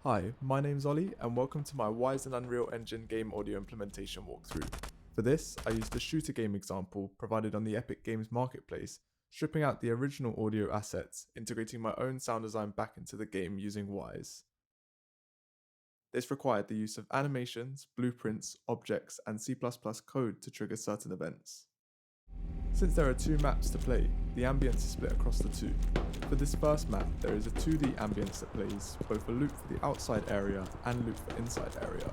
Hi, my name's Ollie and welcome to my Wwise and Unreal Engine game audio implementation walkthrough. For this, I used a shooter game example provided on the Epic Games Marketplace, stripping out the original audio assets, integrating my own sound design back into the game using Wwise. This required the use of animations, blueprints, objects, and C++ code to trigger certain events. Since there are two maps to play, the ambience is split across the two. For this first map, there is a 2D ambience that plays both a loop for the outside area and loop for inside area.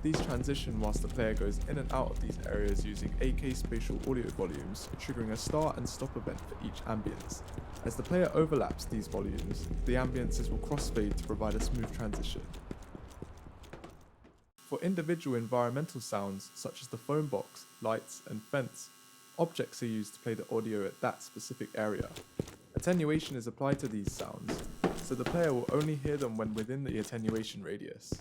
These transition whilst the player goes in and out of these areas using AK spatial audio volumes, triggering a start and stop event for each ambience. As the player overlaps these volumes, the ambiences will crossfade to provide a smooth transition. For individual environmental sounds such as the phone box, lights, and fence, objects are used to play the audio at that specific area. Attenuation is applied to these sounds, so the player will only hear them when within the attenuation radius.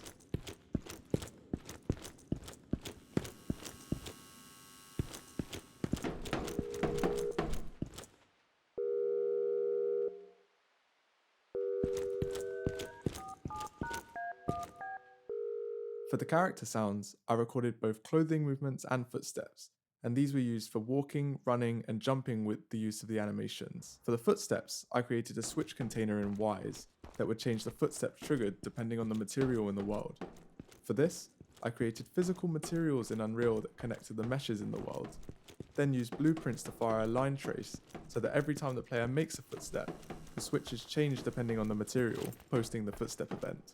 For the character sounds, I recorded both clothing movements and footsteps, and these were used for walking, running, and jumping with the use of the animations. For the footsteps, I created a switch container in Wwise that would change the footsteps triggered depending on the material in the world. For this, I created physical materials in Unreal that connect to the meshes in the world, then used blueprints to fire a line trace so that every time the player makes a footstep, the switches change depending on the material, posting the footstep event.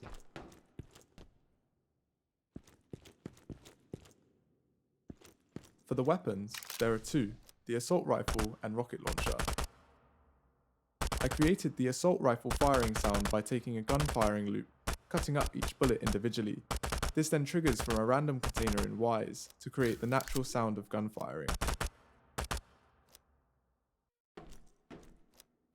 For the weapons, there are two, the assault rifle and rocket launcher. I created the assault rifle firing sound by taking a gun firing loop, cutting up each bullet individually. This then triggers from a random container in Wwise to create the natural sound of gun firing.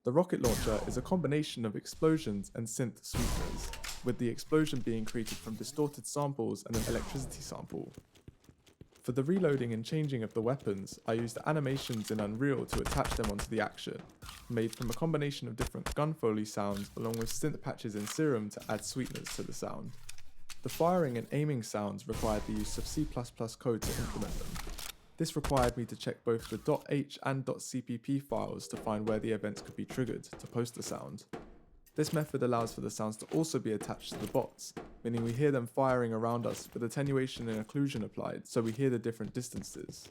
The rocket launcher is a combination of explosions and synth sweeteners, with the explosion being created from distorted samples and an electricity sample. For the reloading and changing of the weapons, I used animations in Unreal to attach them onto the action, made from a combination of different gun foley sounds along with synth patches in Serum to add sweetness to the sound. The firing and aiming sounds required the use of C++ code to implement them. This required me to check both the .h and .cpp files to find where the events could be triggered to post the sound. This method allows for the sounds to also be attached to the bots, meaning we hear them firing around us with attenuation and occlusion applied, so we hear the different distances.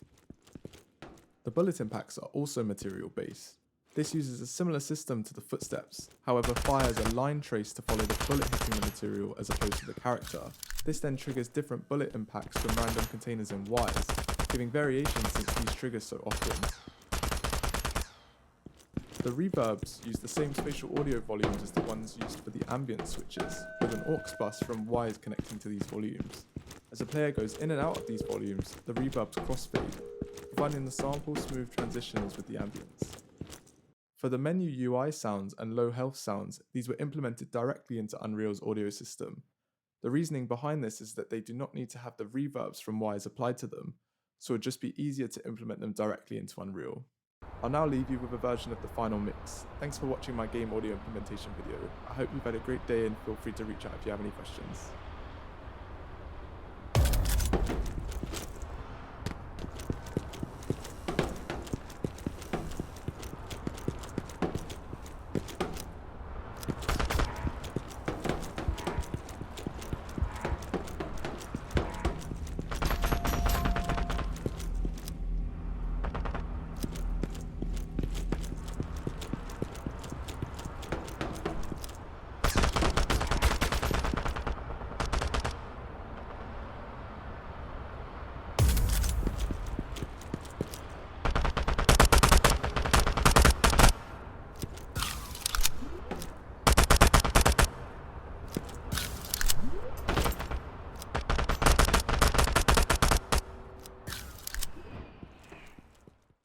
The bullet impacts are also material based. This uses a similar system to the footsteps, however fires a line trace to follow the bullet hitting the material as opposed to the character. This then triggers different bullet impacts from random containers in Wwise, giving variations since these trigger so often. The reverbs use the same spatial audio volumes as the ones used for the ambient switches, with an aux bus from Wwise connecting to these volumes. As the player goes in and out of these volumes, the reverbs crossfade, providing the sample smooth transitions with the ambience. For the menu UI sounds and low health sounds, these were implemented directly into Unreal's audio system. The reasoning behind this is that they do not need to have the reverbs from Wwise applied to them, so it would just be easier to implement them directly into Unreal. I'll now leave you with a version of the final mix. Thanks for watching my game audio implementation video. I hope you've had a great day and feel free to reach out if you have any questions.